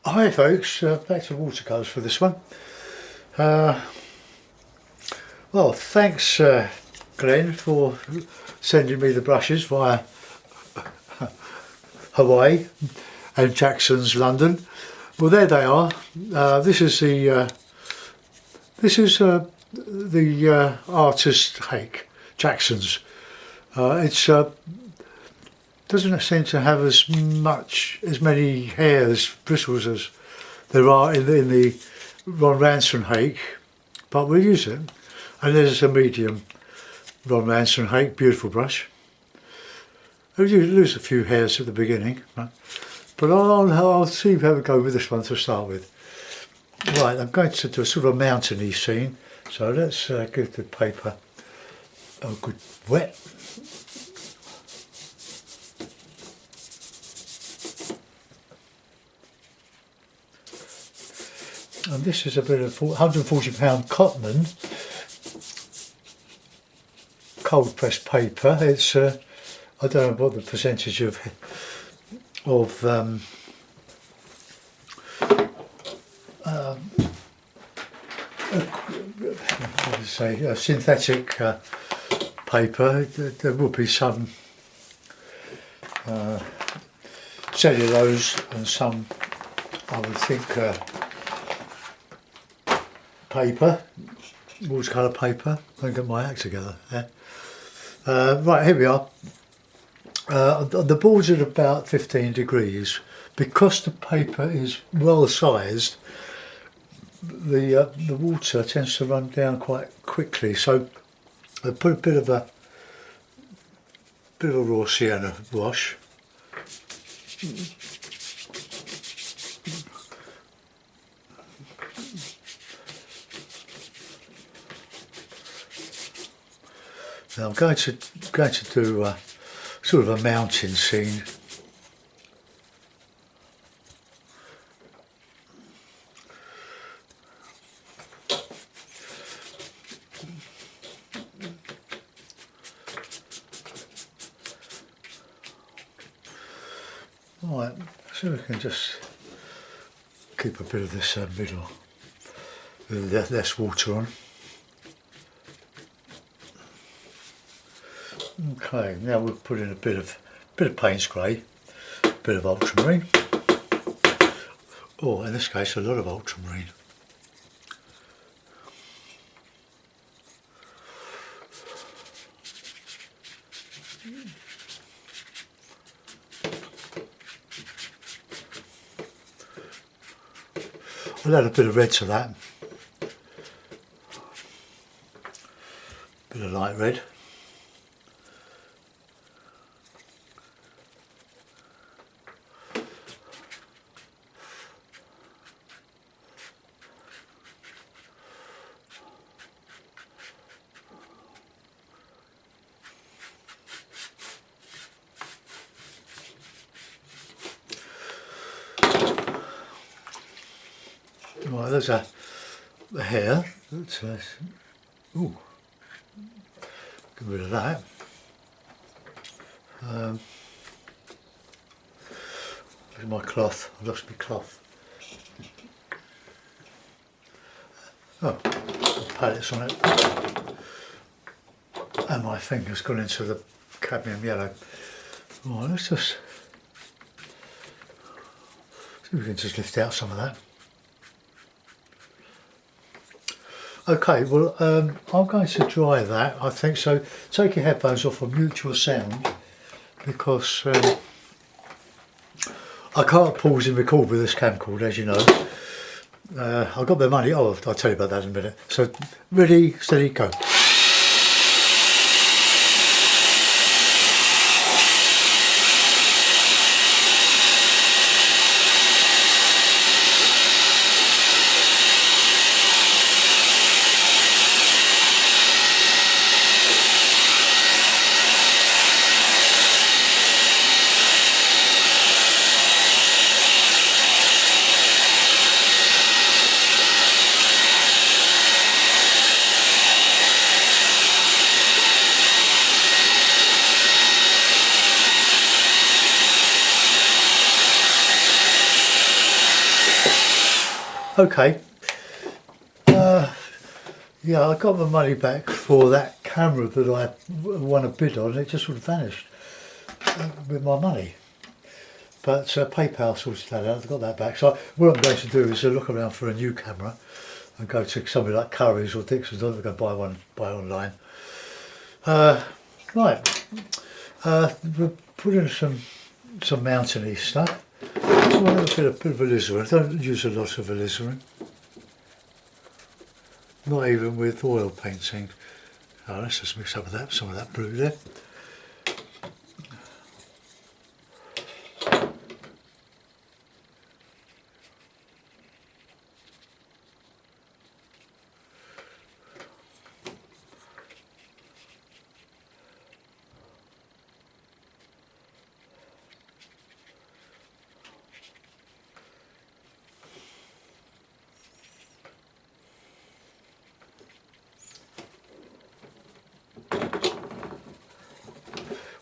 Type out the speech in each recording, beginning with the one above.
Hi folks, back to watercolours for this one. Well, thanks Glenn for sending me the brushes via Hawaii and Jackson's London. Well, there they are. This is the artist hake, Jackson's. It's doesn't seem to have as many hairs, bristles as there are in the Ron Ranson hake, but we'll use it. And there's a medium Ron Ranson hake, beautiful brush. I'll lose a few hairs at the beginning, right? But I'll see how we go with this one to start with. Right, I'm going to do a sort of a mountainy scene, so let's give the paper a good wet. And this is a bit of £140 Cotman cold pressed paper. It's I don't know what the percentage of synthetic paper. There will be some cellulose and some, I would think, paper, watercolour paper. I'll get my act together. Yeah. Right, here we are. The board's at about 15 degrees. Because the paper is well sized, the water tends to run down quite quickly. So I put a bit of a raw sienna wash. Now I'm going to do sort of a mountain scene. Right, so we can just keep a bit of this middle with less water on. Okay, now we'll put in a bit of Payne's grey, a bit of ultramarine, or in this case a lot of ultramarine. I'll add a bit of red to that, bit of light red. Right, there's a hair. That's ooh, get rid of that. Look at my cloth. I lost my cloth. Oh, palettes on it, and my finger's gone into the cadmium yellow. Right, let's just see if we can just lift out some of that. Okay, well, I'm going to dry that, I think, so take your headphones off for mutual sound, because I can't pause and record with this camcorder, as you know. I've got my money, I'll tell you about that in a minute. So, ready, steady, go. Okay. Yeah, I got my money back for that camera that I won a bid on. It just would have vanished with my money. But PayPal sorted that out. I got that back. So what I'm going to do is look around for a new camera and go to somebody like Curry's or Dixon's. I'm going to go buy online. Right. We'll put in some mountainy stuff. So a bit of alizarin. I don't use a lot of alizarin. Not even with oil painting. Oh, let's just mix up with that, some of that blue there.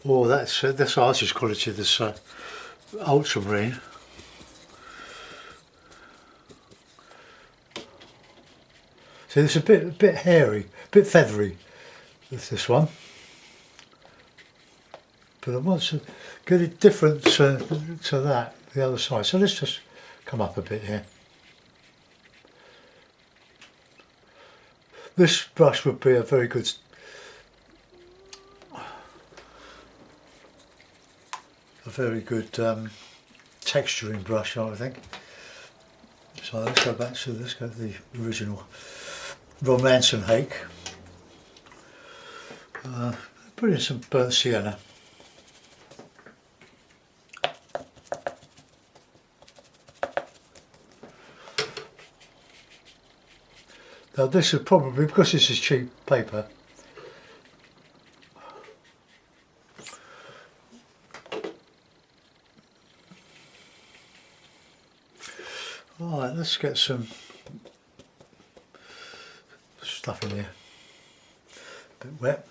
Oh, that's artist quality, this ultramarine. So it's a bit hairy, a bit feathery with this one. But I want to get it different to that, the other side. So let's just come up a bit here. This brush would be a very good texturing brush, I think. So let's go back to the original romance and hake. Put in some burnt sienna. Now this is probably, because this is cheap paper, alright, let's get some stuff in here, a bit wet.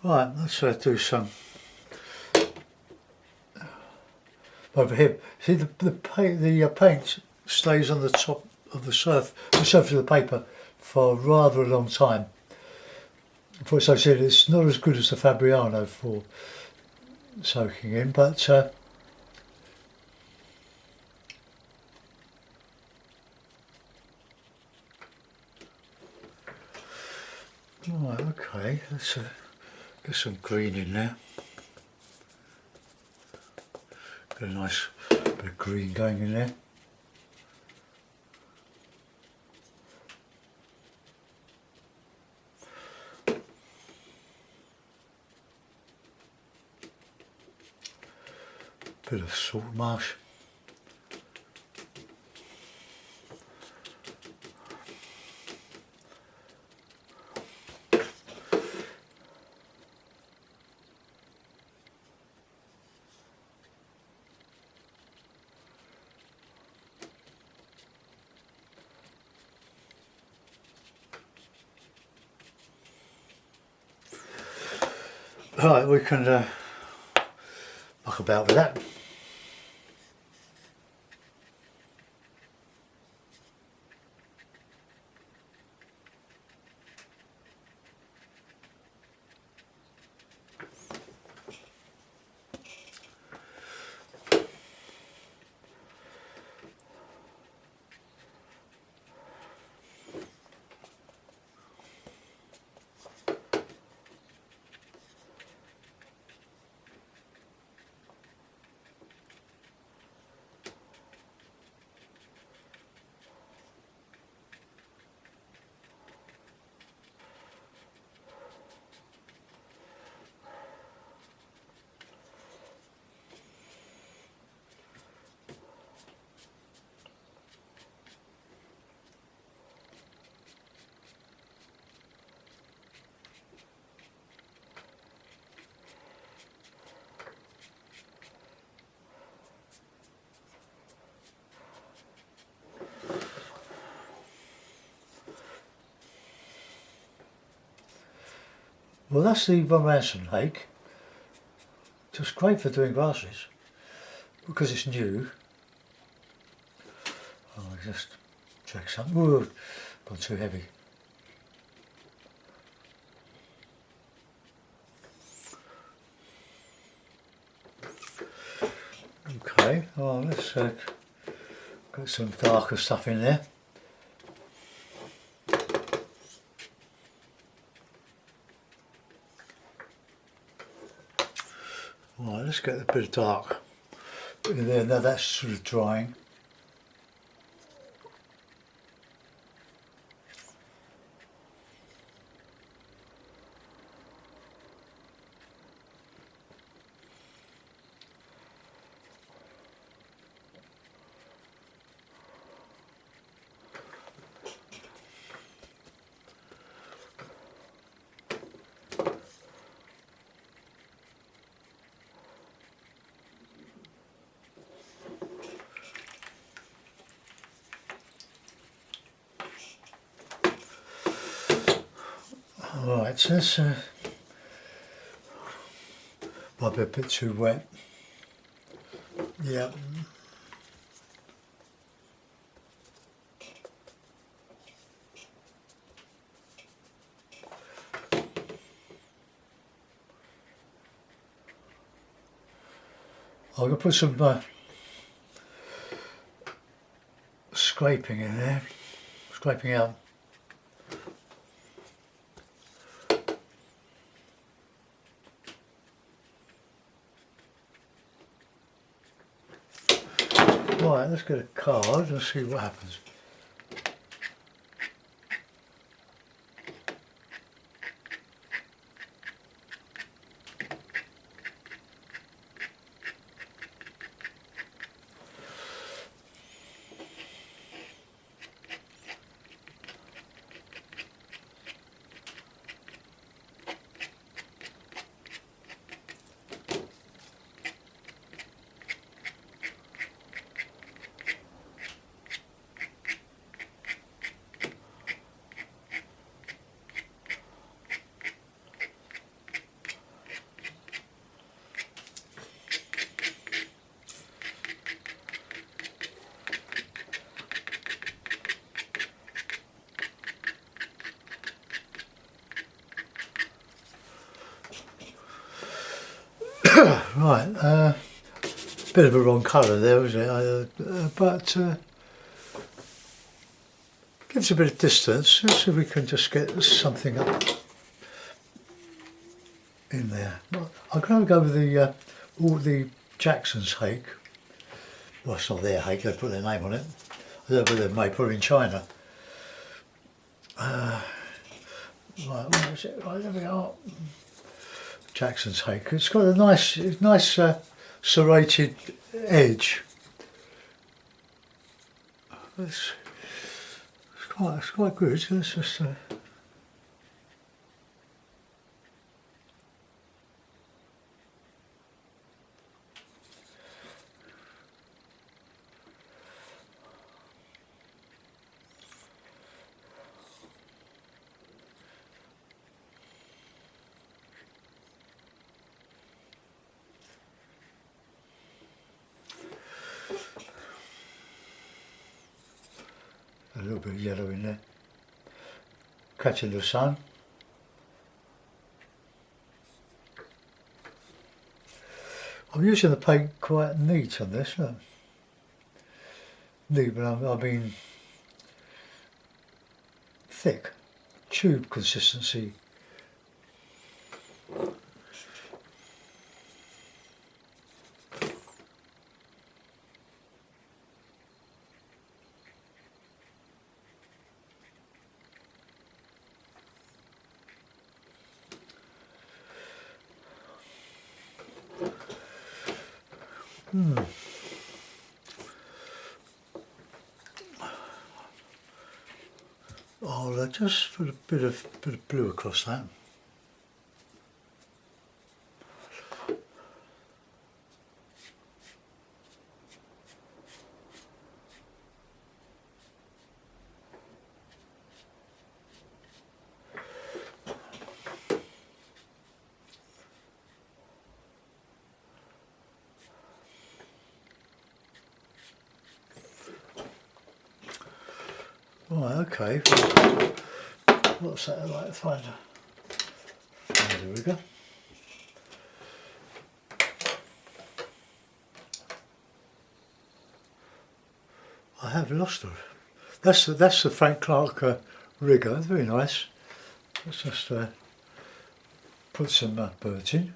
Right, let's do some over here. See, the paint stays on the top of the surface of the paper for rather a long time. For as I said, it's not as good as the Fabriano for soaking in, but right, okay, let's get some green in there. Get a nice bit of green going in there. Bit of salt marsh. Right, we can muck about with that. Well, that's the Marsh hake. Just great for doing glasses because it's new. I'll just check something. Ooh, gone too heavy. Okay, well, let's got some darker stuff in there. Right, let's get a bit of dark in there. Now that's sort of drying. Right, so this might be a bit too wet. Yeah. I'm going to put some scraping in there, scraping out. Right, let's get a card and see what happens. Right, bit of a wrong colour there, wasn't it? But gives a bit of distance. Let's see if we can just get something up in there. Well, I'm going to go with the all the Jackson's hake. Well, it's not their hake, they put their name on it. I don't know whether they may put it in China. Right, where is it? Right, there we are. Jackson's hake. It's got a nice serrated edge. It's quite good. Let's just a little bit of yellow in there. Catching the sun. I'm using the paint quite neat on this. Look. Neat, but I mean thick, tube consistency. I'll just put a bit of blue across that. Right, okay. What's that like? Find a rigger. I have lost her. That's the Frank Clark rigger. Very nice. Let's just put some birds in.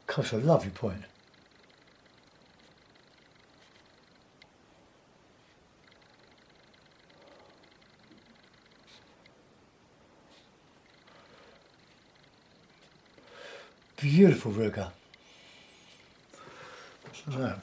Gosh, a lovely point. Beautiful rigger. Right.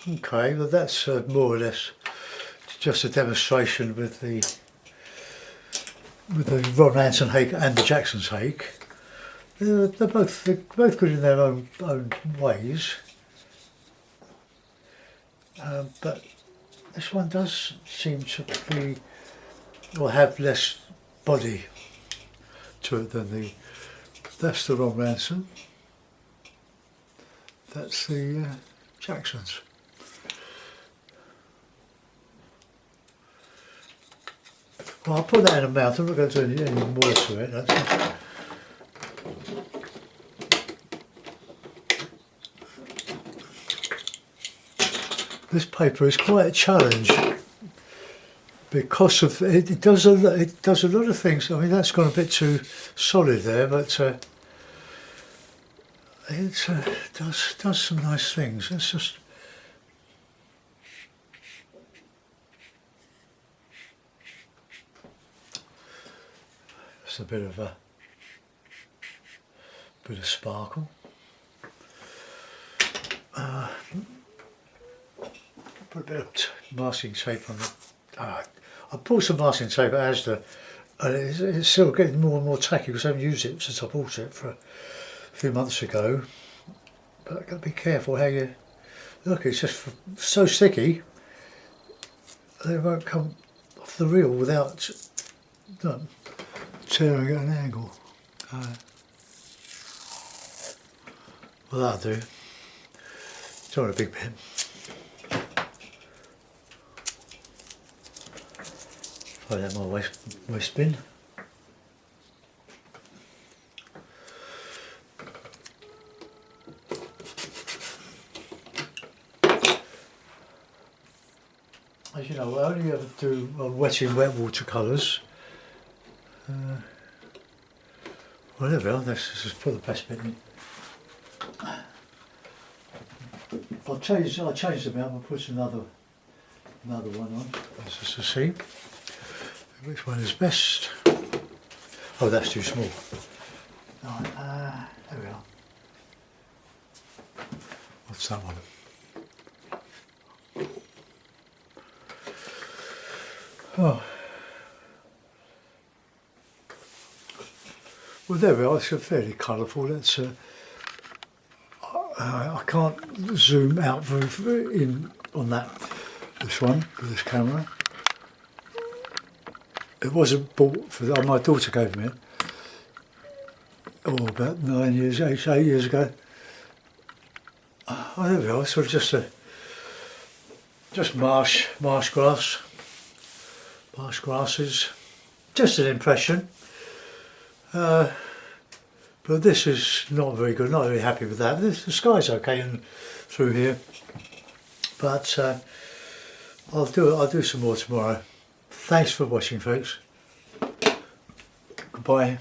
Okay, well that's more or less just a demonstration with the Ron Anson hake and the Jackson's hake. They're both good in their own ways, but this one does seem to be or have less body to it than the. That's the Ron Anson. That's the Jackson's. Well, I'll put that in a mouth. I'm not going to do any more to it. That's this paper is quite a challenge because of it does a lot of things. I mean, that's gone a bit too solid there, but it does some nice things. It's just. It's a bit of sparkle. Put a bit of masking tape on it. I bought some masking tape at Asda, and it's still getting more and more tacky because I haven't used it since I bought it for a few months ago. But I've got to be careful how you look. It's just so sticky. They won't come off the reel without tearing at an angle. Well, that'll do. Don't want a big bit. Throw that in my waste bin. As you know, I only ever do wet in wet watercolours. Well, there we are. Let's just put the best bit in. I'll change them out and put another one on. Let's just see which one is best. Oh, that's too small. Right, there we are. What's that one? Oh. Well, there we are. It's fairly colourful. That's I can't zoom out in on this one with this camera. It wasn't bought for my daughter gave me it. Oh, about 8 years ago. Oh, there we are. So just marsh grasses. Just an impression. But this is not very good. Not very happy with that. The sky's okay through here, but I'll do some more tomorrow. Thanks for watching, folks. Goodbye.